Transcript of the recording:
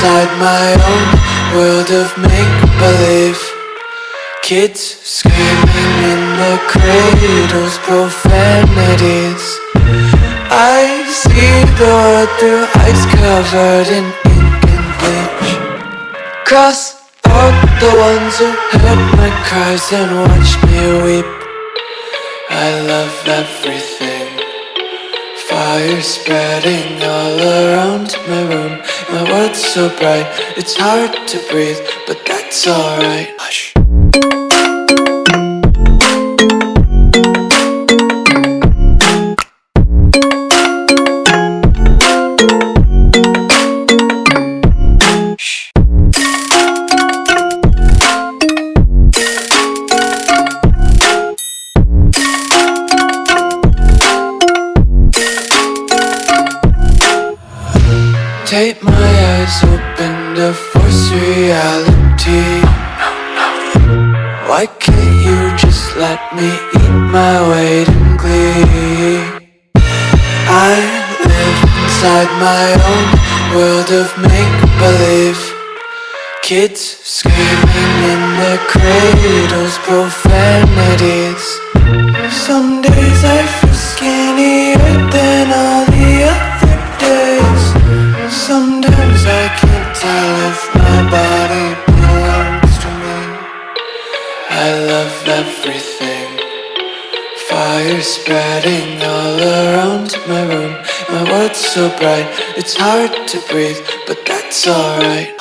inside my own world of make-believe. Kids screaming in their cradles, profanities. I see the world through eyes covered in ink and bleach. Cross out the ones who heard my cries and watched me weep. I love everything. Fire spreading all around my room. My world's so bright, it's hard to breathe, but that's alright. Hush. Take my eyes open to force reality. Why can't you just let me eat my weight in glee? I live inside my own world of make-believe. Kids screaming in their cradles, profanities. Some days I feel skinnier than all the other days. Sometimes I can't tell if my body belongs to me. I love everything. Fire spreading all around my room. My world's so bright, it's hard to breathe, but that's alright.